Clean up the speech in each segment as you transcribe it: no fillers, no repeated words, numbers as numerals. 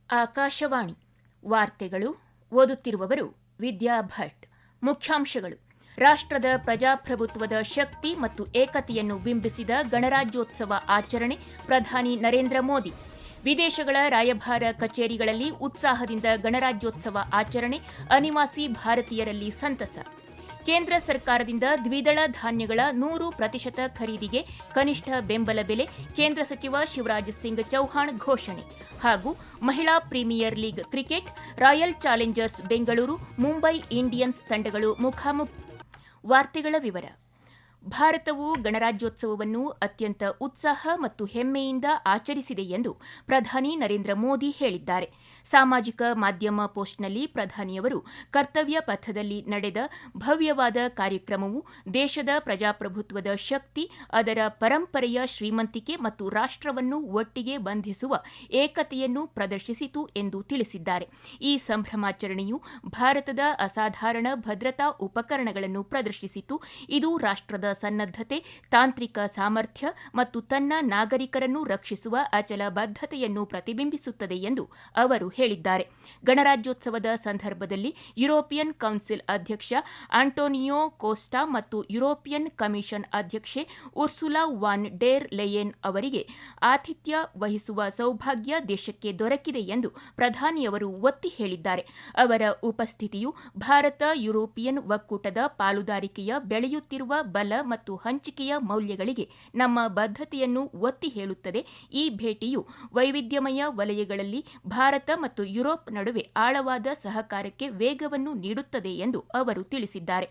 ಆಕಾಶವಾಣಿ ವಾರ್ತೆಗಳು ಓದುತ್ತಿರುವವರು ವಿದ್ಯಾ ಭಟ್. ಮುಖ್ಯಾಂಶಗಳು: ರಾಷ್ಟ್ರದ ಪ್ರಜಾಪ್ರಭುತ್ವದ ಶಕ್ತಿ ಮತ್ತು ಏಕತೆಯನ್ನು ಬಿಂಬಿಸಿದ ಗಣರಾಜ್ಯೋತ್ಸವ ಆಚರಣೆ, ಪ್ರಧಾನಿ ನರೇಂದ್ರ ಮೋದಿ. ವಿದೇಶಗಳ ರಾಯಭಾರ ಕಚೇರಿಗಳಲ್ಲಿ ಉತ್ಸಾಹದಿಂದ ಗಣರಾಜ್ಯೋತ್ಸವ ಆಚರಣೆ, ಅನಿವಾಸಿ ಭಾರತೀಯರಲ್ಲಿ ಸಂತಸ. ಕೇಂದ್ರ ಸರ್ಕಾರದಿಂದ ದ್ವಿದಳ ಧಾನ್ಯಗಳ 100% ಖರೀದಿಗೆ ಕನಿಷ್ಠ ಬೆಂಬಲ ಬೆಲೆ, ಕೇಂದ್ರ ಸಚಿವ ಶಿವರಾಜ್ ಸಿಂಗ್ ಚೌಹಾಣ್ ಘೋಷಣೆ. ಹಾಗೂ ಮಹಿಳಾ Premier League cricket, Royal Challengers Bengaluru, Mumbai Indians ತಂಡಗಳು ಮುಖಾಮುಖಿ. ವಾರ್ತೆಗಳ ವಿವರ. ಭಾರತವು ಗಣರಾಜ್ಯೋತ್ಸವವನ್ನು ಅತ್ಯಂತ ಉತ್ಸಾಹ ಮತ್ತು ಹೆಮ್ಮೆಯಿಂದ ಆಚರಿಸಿದೆ ಎಂದು ಪ್ರಧಾನಿ ನರೇಂದ್ರ ಮೋದಿ ಹೇಳಿದ್ದಾರೆ. ಸಾಮಾಜಿಕ ಮಾಧ್ಯಮ ಪೋಸ್ಟ್ನಲ್ಲಿ ಪ್ರಧಾನಿಯವರು ಕರ್ತವ್ಯ ಪಥದಲ್ಲಿ ನಡೆದ ಭವ್ಯವಾದ ಕಾರ್ಯಕ್ರಮವು ದೇಶದ ಪ್ರಜಾಪ್ರಭುತ್ವದ ಶಕ್ತಿ, ಅದರ ಪರಂಪರೆಯ ಶ್ರೀಮಂತಿಕೆ ಮತ್ತು ರಾಷ್ಟ್ರವನ್ನು ಒಟ್ಟಿಗೆ ಬಂಧಿಸುವ ಏಕತೆಯನ್ನು ಪ್ರದರ್ಶಿಸಿತು ಎಂದು ತಿಳಿಸಿದ್ದಾರೆ. ಈ ಸಂಭ್ರಮಾಚರಣೆಯು ಭಾರತದ ಅಸಾಧಾರಣ ಭದ್ರತಾ ಉಪಕರಣಗಳನ್ನು ಪ್ರದರ್ಶಿಸಿತು. ಇದು ರಾಷ್ಟ್ರದ ಸನ್ನದ್ಧತೆ, ತಾಂತ್ರಿಕ ಸಾಮರ್ಥ್ಯ ಮತ್ತು ತನ್ನ ನಾಗರಿಕರನ್ನು ರಕ್ಷಿಸುವ ಅಚಲ ಬದ್ಧತೆಯನ್ನು ಪ್ರತಿಬಿಂಬಿಸುತ್ತದೆ ಎಂದು ಅವರು ಹೇಳಿದ್ದಾರೆ. ಗಣರಾಜ್ಯೋತ್ಸವದ ಸಂದರ್ಭದಲ್ಲಿ ಯುರೋಪಿಯನ್ ಕೌನ್ಸಿಲ್ ಅಧ್ಯಕ್ಷ ಆಂಟೋನಿಯೋ ಕೋಸ್ಟಾ ಮತ್ತು ಯುರೋಪಿಯನ್ ಕಮಿಷನ್ ಅಧ್ಯಕ್ಷೆ ಉರ್ಸುಲಾ ವಾನ್ ಡೆರ್ ಲೆಯೆನ್ ಅವರಿಗೆ ಆತಿಥ್ಯ ವಹಿಸುವ ಸೌಭಾಗ್ಯ ದೇಶಕ್ಕೆ ದೊರಕಿದೆ ಎಂದು ಪ್ರಧಾನಿಯವರು ಒತ್ತಿ ಹೇಳಿದ್ದಾರೆ. ಅವರ ಉಪಸ್ಥಿತಿಯು ಭಾರತ ಯುರೋಪಿಯನ್ ಒಕ್ಕೂಟದ ಪಾಲುದಾರಿಕೆಯ ಬೆಳೆಯುತ್ತಿರುವ ಬಲ ಮತ್ತು ಹಂಚಿಕೆಯ ಮೌಲ್ಯಗಳಿಗೆ ನಮ್ಮ ಬದ್ಧತೆಯನ್ನು ಒತ್ತಿ ಹೇಳುತ್ತದೆ. ಈ ಭೇಟಿಯು ವೈವಿಧ್ಯಮಯ ವಲಯಗಳಲ್ಲಿ ಭಾರತ ಮತ್ತು ಯುರೋಪ್ ನಡುವೆ ಆಳವಾದ ಸಹಕಾರಕ್ಕೆ ವೇಗವನ್ನು ನೀಡುತ್ತದೆ ಎಂದು ಅವರು ತಿಳಿಸಿದ್ದಾರೆ.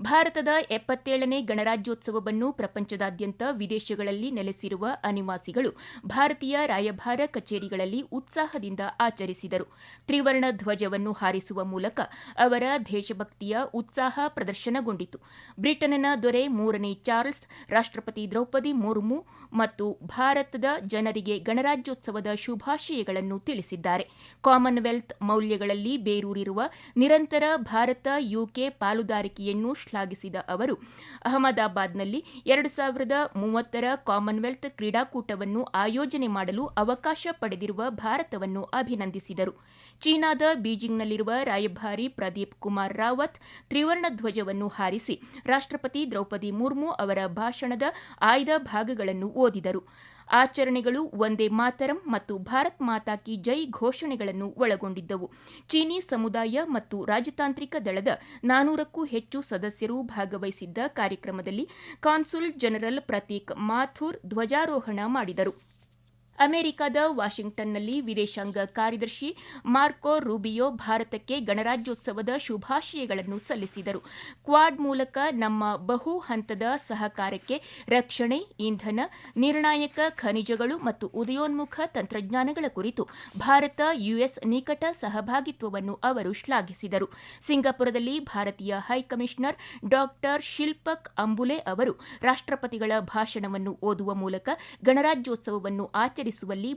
ಭಾರತದ 77ನೇ ಗಣರಾಜ್ಯೋತ್ಸವವನ್ನು ಪ್ರಪಂಚದಾದ್ಯಂತ ವಿದೇಶಗಳಲ್ಲಿ ನೆಲೆಸಿರುವ ಅನಿವಾಸಿಗಳು ಭಾರತೀಯ ರಾಯಭಾರ ಕಚೇರಿಗಳಲ್ಲಿ ಉತ್ಸಾಹದಿಂದ ಆಚರಿಸಿದರು. ತ್ರಿವರ್ಣ ಧ್ವಜವನ್ನು ಹಾರಿಸುವ ಮೂಲಕ ಅವರ ದೇಶಭಕ್ತಿಯ ಉತ್ಸಾಹ ಪ್ರದರ್ಶನಗೊಂಡಿತು. ಬ್ರಿಟನ್ನ ದೊರೆ 3ನೇ ಚಾರ್ಲ್ಸ್, ರಾಷ್ಟ್ರಪತಿ ದ್ರೌಪದಿ ಮುರ್ಮು ಮತ್ತು ಭಾರತದ ಜನರಿಗೆ ಗಣರಾಜ್ಯೋತ್ಸವದ ಶುಭಾಶಯಗಳನ್ನು ತಿಳಿಸಿದ್ದಾರೆ. ಕಾಮನ್ವೆಲ್ತ್ ಮೌಲ್ಯಗಳಲ್ಲಿ ಬೇರೂರಿರುವ ನಿರಂತರ ಭಾರತ-ಯುಕೆ ಪಾಲುದಾರಿಕೆಯನ್ನು ಶ್ಲಾಘಿಸಿದ ಅವರು ಅಹಮದಾಬಾದ್ನಲ್ಲಿ 2030ರ ಕಾಮನ್ವೆಲ್ತ್ ಕ್ರೀಡಾಕೂಟವನ್ನು ಆಯೋಜನೆ ಮಾಡಲು ಅವಕಾಶ ಪಡೆದಿರುವ ಭಾರತವನ್ನು ಅಭಿನಂದಿಸಿದರು. ಚೀನಾದ ಬೀಜಿಂಗ್ನಲ್ಲಿರುವ ರಾಯಭಾರಿ ಪ್ರದೀಪ್ ಕುಮಾರ್ ರಾವತ್ ತ್ರಿವರ್ಣ ಧ್ವಜವನ್ನು ಹಾರಿಸಿ ರಾಷ್ಟ್ರಪತಿ ದ್ರೌಪದಿ ಮುರ್ಮು ಅವರ ಭಾಷಣದ ಆಯ್ದ ಭಾಗಗಳನ್ನು ಓದಿದರು. ಆಚರಣೆಗಳು ವಂದೇ ಮಾತರಂ ಮತ್ತು ಭಾರತ್ ಮಾತಾ ಕಿ ಜೈ ಘೋಷಣೆಗಳನ್ನು ಒಳಗೊಂಡಿದ್ದವು. ಚೀನಿ ಸಮುದಾಯ ಮತ್ತು ರಾಜತಾಂತ್ರಿಕ ದಳದ 400ಕ್ಕೂ ಹೆಚ್ಚು ಸದಸ್ಯರು ಭಾಗವಹಿಸಿದ್ದ ಕಾರ್ಯಕ್ರಮದಲ್ಲಿ ಕಾನ್ಸುಲ್ ಜನರಲ್ ಪ್ರತೀಕ್ ಮಾಥುರ್ ಧ್ವಜಾರೋಹಣ ಮಾಡಿದರು. ಅಮೆರಿಕದ ವಾಷಿಂಗ್ಟನ್ನಲ್ಲಿ ವಿದೇಶಾಂಗ ಕಾರ್ಯದರ್ಶಿ ಮಾರ್ಕೊ ರೂಬಿಯೋ ಭಾರತಕ್ಕೆ ಗಣರಾಜ್ಯೋತ್ಸವದ ಶುಭಾಶಯಗಳನ್ನು ಸಲ್ಲಿಸಿದರು. ಕ್ವಾಡ್ ಮೂಲಕ ನಮ್ಮ ಬಹು ಹಂತದ ಸಹಕಾರಕ್ಕೆ ರಕ್ಷಣೆ, ಇಂಧನ, ನಿರ್ಣಾಯಕ ಖನಿಜಗಳು ಮತ್ತು ಉದಯೋನ್ಮುಖ ತಂತ್ರಜ್ಞಾನಗಳ ಕುರಿತು ಭಾರತ-ಯುಎಸ್ ನಿಕಟ ಸಹಭಾಗಿತ್ವವನ್ನು ಅವರು ಶ್ಲಾಘಿಸಿದರು. ಸಿಂಗಾಪುರದಲ್ಲಿ ಭಾರತೀಯ ಹೈಕಮಿಷನರ್ ಡಾ ಶಿಲ್ಪಕ್ ಅಂಬುಲೆ ಅವರು ರಾಷ್ಟ್ರಪತಿಗಳ ಭಾಷಣವನ್ನು ಓದುವ ಮೂಲಕ ಗಣರಾಜ್ಯೋತ್ಸವವನ್ನು ಆಚರಿಸುವಲ್ಲಿ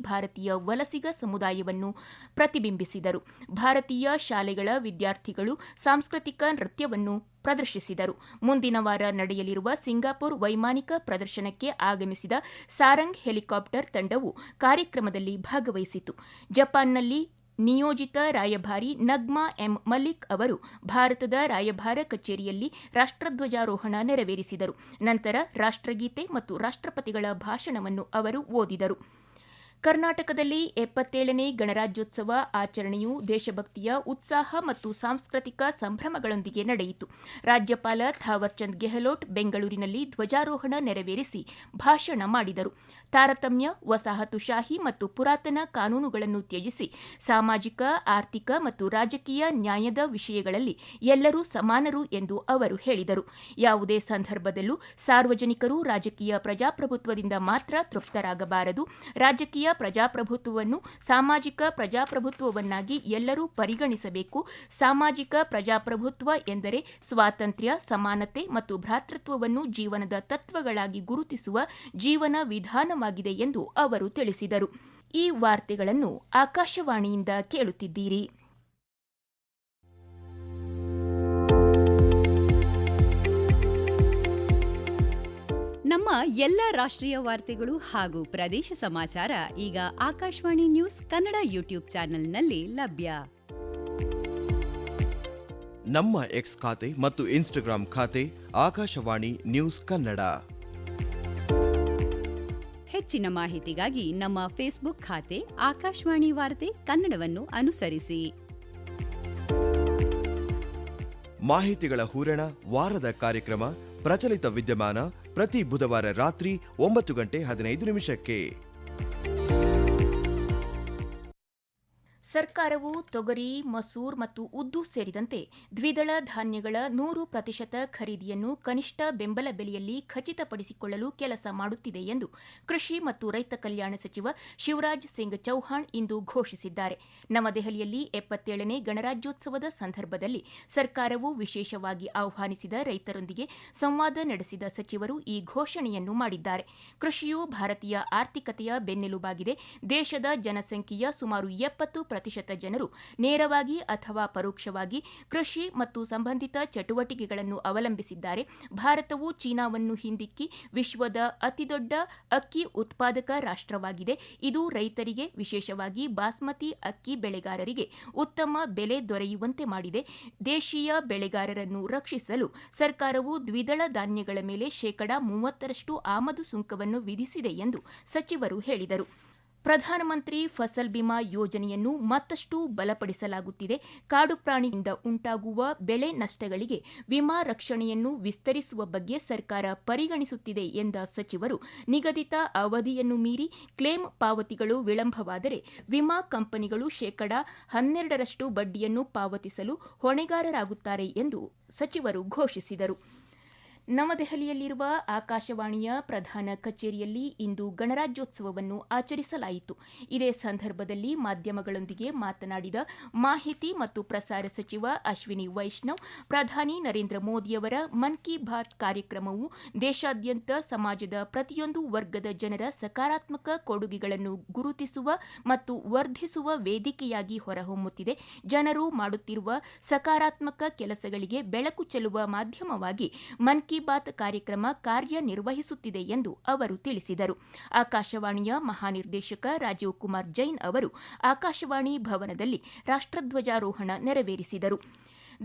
ಭಾರತೀಯ ವಲಸಿಗ ಸಮುದಾಯವನ್ನು ಪ್ರತಿಬಿಂಬಿಸಿದರು. ಭಾರತೀಯ ಶಾಲೆಗಳ ವಿದ್ಯಾರ್ಥಿಗಳು ಸಾಂಸ್ಕೃತಿಕ ನೃತ್ಯವನ್ನು ಪ್ರದರ್ಶಿಸಿದರು. ಮುಂದಿನ ವಾರ ನಡೆಯಲಿರುವ ಸಿಂಗಾಪುರ್ ವೈಮಾನಿಕ ಪ್ರದರ್ಶನಕ್ಕೆ ಆಗಮಿಸಿದ ಸಾರಂಗ್ ಹೆಲಿಕಾಪ್ಟರ್ ತಂಡವು ಕಾರ್ಯಕ್ರಮದಲ್ಲಿ ಭಾಗವಹಿಸಿತು. ಜಪಾನ್ನಲ್ಲಿ ನಿಯೋಜಿತ ರಾಯಭಾರಿ ನಗ್ಮಾ ಎಂ ಮಲಿಕ್ ಅವರು ಭಾರತದ ರಾಯಭಾರ ಕಚೇರಿಯಲ್ಲಿ ರಾಷ್ಟ್ರಧ್ವಜಾರೋಹಣ ನೆರವೇರಿಸಿದರು. ನಂತರ ರಾಷ್ಟ್ರಗೀತೆ ಮತ್ತು ರಾಷ್ಟ್ರಪತಿಗಳ ಭಾಷಣವನ್ನು ಅವರು ಓದಿದರು. ಕರ್ನಾಟಕದಲ್ಲಿ 77ನೇ ಗಣರಾಜ್ಯೋತ್ಸವ ಆಚರಣೆಯು ದೇಶಭಕ್ತಿಯ ಉತ್ಸಾಹ ಮತ್ತು ಸಾಂಸ್ಕೃತಿಕ ಸಂಭ್ರಮಗಳೊಂದಿಗೆ ನಡೆಯಿತು. ರಾಜ್ಯಪಾಲ ಥಾವರ್ಚಂದ್ ಗೆಹ್ಲೋಟ್ ಬೆಂಗಳೂರಿನಲ್ಲಿ ಧ್ವಜಾರೋಹಣ ನೆರವೇರಿಸಿ ಭಾಷಣ ಮಾಡಿದರು. ತಾರತಮ್ಯ, ವಸಾಹತುಶಾಹಿ ಮತ್ತು ಪುರಾತನ ಕಾನೂನುಗಳನ್ನು ತ್ಯಜಿಸಿ ಸಾಮಾಜಿಕ, ಆರ್ಥಿಕ ಮತ್ತು ರಾಜಕೀಯ ನ್ಯಾಯದ ವಿಷಯಗಳಲ್ಲಿ ಎಲ್ಲರೂ ಸಮಾನರು ಎಂದು ಅವರು ಹೇಳಿದರು. ಯಾವುದೇ ಸಂದರ್ಭದಲ್ಲೂ ಸಾರ್ವಜನಿಕರು ರಾಜಕೀಯ ಪ್ರಜಾಪ್ರಭುತ್ವದಿಂದ ಮಾತ್ರ ತೃಪ್ತರಾಗಬಾರದು. ರಾಜಕೀಯ ಪ್ರಜಾಪ್ರಭುತ್ವವನ್ನು ಸಾಮಾಜಿಕ ಪ್ರಜಾಪ್ರಭುತ್ವವನ್ನಾಗಿ ಎಲ್ಲರೂ ಪರಿಗಣಿಸಬೇಕು. ಸಾಮಾಜಿಕ ಪ್ರಜಾಪ್ರಭುತ್ವ ಎಂದರೆ ಸ್ವಾತಂತ್ರ್ಯ, ಸಮಾನತೆ ಮತ್ತು ಭ್ರಾತೃತ್ವವನ್ನು ಜೀವನದ ತತ್ವಗಳಾಗಿ ಗುರುತಿಸುವ ಜೀವನ ವಿಧಾನವಾಗಿದೆ ಎಂದು ಅವರು ತಿಳಿಸಿದರು. ಈ ವಾರ್ತೆಗಳನ್ನು ಆಕಾಶವಾಣಿಯಿಂದ ಕೇಳುತ್ತಿದ್ದೀರಿ. ಎಲ್ಲ ರಾಷ್ಟ್ರೀಯ ವಾರ್ತೆಗಳು ಹಾಗೂ ಪ್ರದೇಶ ಸಮಾಚಾರ ಈಗ ಆಕಾಶವಾಣಿ ನ್ಯೂಸ್ ಕನ್ನಡ ಯೂಟ್ಯೂಬ್ ಚಾನೆಲ್ನಲ್ಲಿ ಲಭ್ಯ. ನಮ್ಮ ಎಕ್ಸ್ ಖಾತೆ ಮತ್ತು ಇನ್ಸ್ಟಾಗ್ರಾಂ ಖಾತೆ ಆಕಾಶವಾಣಿ ನ್ಯೂಸ್ ಕನ್ನಡ. ಹೆಚ್ಚಿನ ಮಾಹಿತಿಗಾಗಿ ನಮ್ಮ ಫೇಸ್ಬುಕ್ ಖಾತೆ ಆಕಾಶವಾಣಿ ವಾರ್ತೆ ಕನ್ನಡವನ್ನು ಅನುಸರಿಸಿ. ಮಾಹಿತಿಗಳ ಹೂರಣ, ವಾರದ ಕಾರ್ಯಕ್ರಮ ಪ್ರಚಲಿತ ವಿದ್ಯಮಾನ ಪ್ರತಿ ಬುಧವಾರ ರಾತ್ರಿ 9:15 ಸರ್ಕಾರವು ತೊಗರಿ, ಮಸೂರ್ ಮತ್ತು ಉದ್ದು ಸೇರಿದಂತೆ ದ್ವಿದಳ ಧಾನ್ಯಗಳ 100% ಖರೀದಿಯನ್ನು ಕನಿಷ್ಠ ಬೆಂಬಲ ಬೆಲೆಯಲ್ಲಿ ಖಚಿತಪಡಿಸಿಕೊಳ್ಳಲು ಕೆಲಸ ಮಾಡುತ್ತಿದೆ ಎಂದು ಕೃಷಿ ಮತ್ತು ರೈತ ಕಲ್ಯಾಣ ಸಚಿವ ಶಿವರಾಜ್ ಸಿಂಗ್ ಚೌಹಾಣ್ ಇಂದು ಘೋಷಿಸಿದ್ದಾರೆ. ನವದೆಹಲಿಯಲ್ಲಿ 77ನೇ ಗಣರಾಜ್ಯೋತ್ಸವದ ಸಂದರ್ಭದಲ್ಲಿ ಸರ್ಕಾರವು ವಿಶೇಷವಾಗಿ ಆಹ್ವಾನಿಸಿದ ರೈತರೊಂದಿಗೆ ಸಂವಾದ ನಡೆಸಿದ ಸಚಿವರು ಈ ಘೋಷಣೆಯನ್ನು ಮಾಡಿದ್ದಾರೆ. ಕೃಷಿಯು ಭಾರತೀಯ ಆರ್ಥಿಕತೆಯ ಬೆನ್ನೆಲುಬಾಗಿದೆ. ದೇಶದ ಜನಸಂಖ್ಯೆಯ ಸುಮಾರು 70% ಜನರು ನೇರವಾಗಿ ಅಥವಾ ಪರೋಕ್ಷವಾಗಿ ಕೃಷಿ ಮತ್ತು ಸಂಬಂಧಿತ ಚಟುವಟಿಕೆಗಳನ್ನು ಅವಲಂಬಿಸಿದ್ದಾರೆ. ಭಾರತವು ಚೀನಾವನ್ನು ಹಿಂದಿಕ್ಕಿ ವಿಶ್ವದ ಅತಿದೊಡ್ಡ ಅಕ್ಕಿ ಉತ್ಪಾದಕ ರಾಷ್ಟ್ರವಾಗಿದೆ. ಇದು ರೈತರಿಗೆ, ವಿಶೇಷವಾಗಿ ಬಾಸ್ಮತಿ ಅಕ್ಕಿ ಬೆಳೆಗಾರರಿಗೆ ಉತ್ತಮ ಬೆಲೆ ದೊರೆಯುವಂತೆ ಮಾಡಿದೆ. ದೇಶೀಯ ಬೆಳೆಗಾರರನ್ನು ರಕ್ಷಿಸಲು ಸರ್ಕಾರವು ದ್ವಿದಳ ಧಾನ್ಯಗಳ ಮೇಲೆ 30% ಆಮದು ಸುಂಕವನ್ನು ವಿಧಿಸಿದೆ ಎಂದು ಸಚಿವರು ಹೇಳಿದರು. ಪ್ರಧಾನಮಂತ್ರಿ ಫಸಲ್ ಬಿಮಾ ಯೋಜನೆಯನ್ನು ಮತ್ತಷ್ಟು ಬಲಪಡಿಸಲಾಗುತ್ತಿದೆ. ಕಾಡು ಪ್ರಾಣಿಯಿಂದ ಉಂಟಾಗುವ ಬೆಳೆ ನಷ್ಟಗಳಿಗೆ ವಿಮಾ ರಕ್ಷಣೆಯನ್ನು ವಿಸ್ತರಿಸುವ ಬಗ್ಗೆ ಸರ್ಕಾರ ಪರಿಗಣಿಸುತ್ತಿದೆ ಎಂದ ಸಚಿವರು, ನಿಗದಿತ ಅವಧಿಯನ್ನು ಮೀರಿ ಕ್ಲೇಮ್ ಪಾವತಿಗಳು ವಿಳಂಬವಾದರೆ ವಿಮಾ ಕಂಪನಿಗಳು 12% ಬಡ್ಡಿಯನ್ನು ಪಾವತಿಸಲು ಹೊಣೆಗಾರರಾಗುತ್ತಾರೆ ಎಂದು ಸಚಿವರು ಘೋಷಿಸಿದರು. ನವದೆಹಲಿಯಲ್ಲಿರುವ ಆಕಾಶವಾಣಿಯ ಪ್ರಧಾನ ಕಚೇರಿಯಲ್ಲಿ ಇಂದು ಗಣರಾಜ್ಯೋತ್ಸವವನ್ನು ಆಚರಿಸಲಾಯಿತು. ಇದೇ ಸಂದರ್ಭದಲ್ಲಿ ಮಾಧ್ಯಮಗಳೊಂದಿಗೆ ಮಾತನಾಡಿದ ಮಾಹಿತಿ ಮತ್ತು ಪ್ರಸಾರ ಸಚಿವ ಅಶ್ವಿನಿ ವೈಷ್ಣವ್, ಪ್ರಧಾನಿ ನರೇಂದ್ರ ಮೋದಿಯವರ ಮನ್ ಕಿ ಬಾತ್ ಕಾರ್ಯಕ್ರಮವು ದೇಶಾದ್ಯಂತ ಸಮಾಜದ ಪ್ರತಿಯೊಂದು ವರ್ಗದ ಜನರ ಸಕಾರಾತ್ಮಕ ಕೊಡುಗೆಗಳನ್ನು ಗುರುತಿಸುವ ಮತ್ತು ವರ್ಧಿಸುವ ವೇದಿಕೆಯಾಗಿ ಹೊರಹೊಮ್ಮುತ್ತಿದೆ. ಜನರು ಮಾಡುತ್ತಿರುವ ಸಕಾರಾತ್ಮಕ ಕೆಲಸಗಳಿಗೆ ಬೆಳಕು ಚೆಲ್ಲುವ ಮಾಧ್ಯಮವಾಗಿ ಮನ್ ಕಿ ಬಾತ್ ಕಾರ್ಯಕ್ರಮ ಕಾರ್ಯನಿರ್ವಹಿಸುತ್ತಿದೆ ಎಂದು ಅವರು ತಿಳಿಸಿದರು. ಆಕಾಶವಾಣಿಯ ಮಹಾನಿರ್ದೇಶಕ ರಾಜೀವ್ ಕುಮಾರ್ ಜೈನ್ ಅವರು ಆಕಾಶವಾಣಿ ಭವನದಲ್ಲಿ ರಾಷ್ಟ್ರಧ್ವಜಾರೋಹಣ ನೆರವೇರಿಸಿದರು.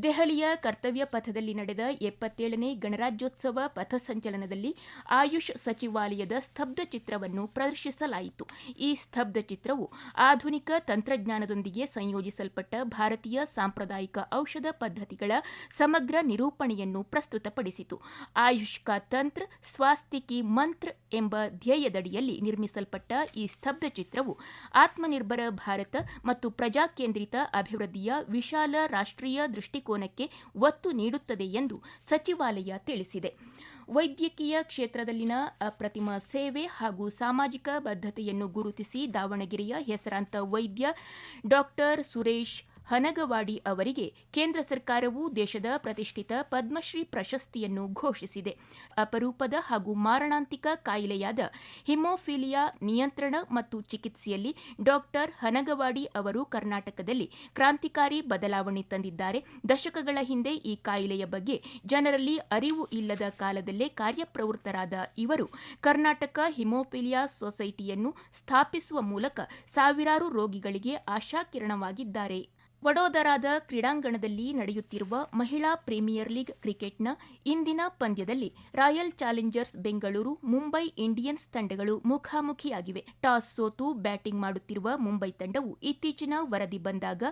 ದೆಹಲಿಯ ಕರ್ತವ್ಯ ಪಥದಲ್ಲಿ ನಡೆದ 77ನೇ ಗಣರಾಜ್ಯೋತ್ಸವ ಪಥಸಂಚಲನದಲ್ಲಿ ಆಯುಷ್ ಸಚಿವಾಲಯದ ಸ್ತಬ್ಧ ಚಿತ್ರವನ್ನು ಪ್ರದರ್ಶಿಸಲಾಯಿತು. ಈ ಸ್ತಬ್ಧ ಚಿತ್ರವು ಆಧುನಿಕ ತಂತ್ರಜ್ಞಾನದೊಂದಿಗೆ ಸಂಯೋಜಿಸಲ್ಪಟ್ಟ ಭಾರತೀಯ ಸಾಂಪ್ರದಾಯಿಕ ಔಷಧ ಪದ್ಧತಿಗಳ ಸಮಗ್ರ ನಿರೂಪಣೆಯನ್ನು ಪ್ರಸ್ತುತಪಡಿಸಿತು. ಆಯುಷ್ ಕಾ ತಂತ್ರ ಸ್ವಾಸ್ಥ್ಯ ಕಿ ಮಂತ್ರ ಎಂಬ ಧ್ಯೇಯದಡಿಯಲ್ಲಿ ನಿರ್ಮಿಸಲ್ಪಟ್ಟ ಈ ಸ್ತಬ್ಧ ಚಿತ್ರವು ಆತ್ಮನಿರ್ಭರ ಭಾರತ ಮತ್ತು ಪ್ರಜಾಕೇಂದ್ರಿತ ಅಭಿವೃದ್ಧಿಯ ವಿಶಾಲ ರಾಷ್ಟ್ರೀಯ ದೃಷ್ಟಿಕೋನಕ್ಕೆ ಒತ್ತು ನೀಡುತ್ತದೆ ಎಂದು ಸಚಿವಾಲಯ ತಿಳಿಸಿದೆ. ವೈದ್ಯಕೀಯ ಕ್ಷೇತ್ರದಲ್ಲಿನ ಅಪ್ರತಿಮ ಸೇವೆ ಹಾಗೂ ಸಾಮಾಜಿಕ ಬದ್ಧತೆಯನ್ನು ಗುರುತಿಸಿ ದಾವಣಗೆರೆಯ ಹೆಸರಾಂತ ವೈದ್ಯ ಡಾ. ಸುರೇಶ್ ಹನಗವಾಡಿ ಅವರಿಗೆ ಕೇಂದ್ರ ಸರ್ಕಾರವು ದೇಶದ ಪ್ರತಿಷ್ಠಿತ ಪದ್ಮಶ್ರೀ ಪ್ರಶಸ್ತಿಯನ್ನು ಘೋಷಿಸಿದೆ. ಅಪರೂಪದ ಹಾಗೂ ಮಾರಣಾಂತಿಕ ಕಾಯಿಲೆಯಾದ ಹಿಮೋಫಿಲಿಯಾ ನಿಯಂತ್ರಣ ಮತ್ತು ಚಿಕಿತ್ಸೆಯಲ್ಲಿ ಡಾ. ಹನಗವಾಡಿ ಅವರು ಕರ್ನಾಟಕದಲ್ಲಿ ಕ್ರಾಂತಿಕಾರಿ ಬದಲಾವಣೆ ತಂದಿದ್ದಾರೆ. ದಶಕಗಳ ಹಿಂದೆ ಈ ಕಾಯಿಲೆಯ ಬಗ್ಗೆ ಜನರಲ್ಲಿ ಅರಿವು ಇಲ್ಲದ ಕಾಲದಲ್ಲೇ ಕಾರ್ಯಪ್ರವೃತ್ತರಾದ ಇವರು ಕರ್ನಾಟಕ ಹಿಮೋಫಿಲಿಯಾ ಸೊಸೈಟಿಯನ್ನು ಸ್ಥಾಪಿಸುವ ಮೂಲಕ ಸಾವಿರಾರು ರೋಗಿಗಳಿಗೆ ಆಶಾಕಿರಣವಾಗಿದ್ದಾರೆ. ವಡೋದರಾದ ಕ್ರೀಡಾಂಗಣದಲ್ಲಿ ನಡೆಯುತ್ತಿರುವ ಮಹಿಳಾ ಪ್ರೀಮಿಯರ್ ಲೀಗ್ ಕ್ರಿಕೆಟ್ನ ಇಂದಿನ ಪಂದ್ಯದಲ್ಲಿ royal Challengers Bengaluru, Mumbai Indians ತಂಡಗಳು ಮುಖಾಮುಖಿಯಾಗಿವೆ. ಟಾಸ್ ಸೋತು ಬ್ಯಾಟಿಂಗ್ ಮಾಡುತ್ತಿರುವ ಮುಂಬೈ ತಂಡವು ಇತ್ತೀಚಿನ ವರದಿ ಬಂದಾಗ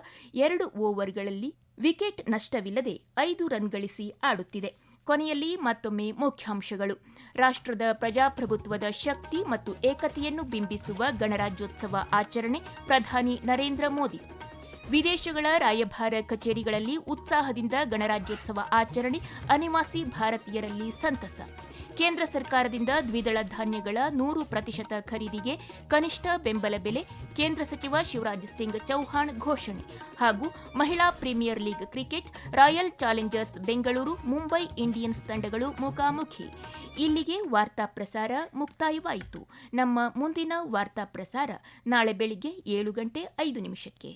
2 ಓವರ್ಗಳಲ್ಲಿ ವಿಕೆಟ್ ನಷ್ಟವಿಲ್ಲದೆ 5 ರನ್ ಗಳಿಸಿ ಆಡುತ್ತಿದೆ. ಕೊನೆಯಲ್ಲಿ ಮತ್ತೊಮ್ಮೆ ಮುಖ್ಯಾಂಶಗಳು. ರಾಷ್ಟ್ರದ ಪ್ರಜಾಪ್ರಭುತ್ವದ ಶಕ್ತಿ ಮತ್ತು ಏಕತೆಯನ್ನು ಬಿಂಬಿಸುವ ಗಣರಾಜ್ಯೋತ್ಸವ ಆಚರಣೆ, ಪ್ರಧಾನಿ ನರೇಂದ್ರ ಮೋದಿ. ವಿದೇಶಗಳ ರಾಯಭಾರ ಕಚೇರಿಗಳಲ್ಲಿ ಉತ್ಸಾಹದಿಂದ ಗಣರಾಜ್ಯೋತ್ಸವ ಆಚರಣೆ, ಅನಿವಾಸಿ ಭಾರತೀಯರಲ್ಲಿ ಸಂತಸ. ಕೇಂದ್ರ ಸರ್ಕಾರದಿಂದ ದ್ವಿದಳ ಧಾನ್ಯಗಳ 100% ಖರೀದಿಗೆ ಕನಿಷ್ಠ ಬೆಂಬಲ ಬೆಲೆ, ಕೇಂದ್ರ ಸಚಿವ ಶಿವರಾಜ್ ಸಿಂಗ್ ಚೌಹಾಣ್ ಘೋಷಣೆ. ಹಾಗೂ ಮಹಿಳಾ Premier League cricket, Royal Challengers Bengaluru, Mumbai Indians ತಂಡಗಳು ಮುಖಾಮುಖಿ. ಇಲ್ಲಿಗೆ ವಾರ್ತಾ ಪ್ರಸಾರ ಮುಕ್ತಾಯವಾಯಿತು. ನಮ್ಮ ಮುಂದಿನ ವಾರ್ತಾ ಪ್ರಸಾರ ನಾಳೆ ಬೆಳಿಗ್ಗೆ 7:05 ನಿಮಿಷಕ್ಕೆ.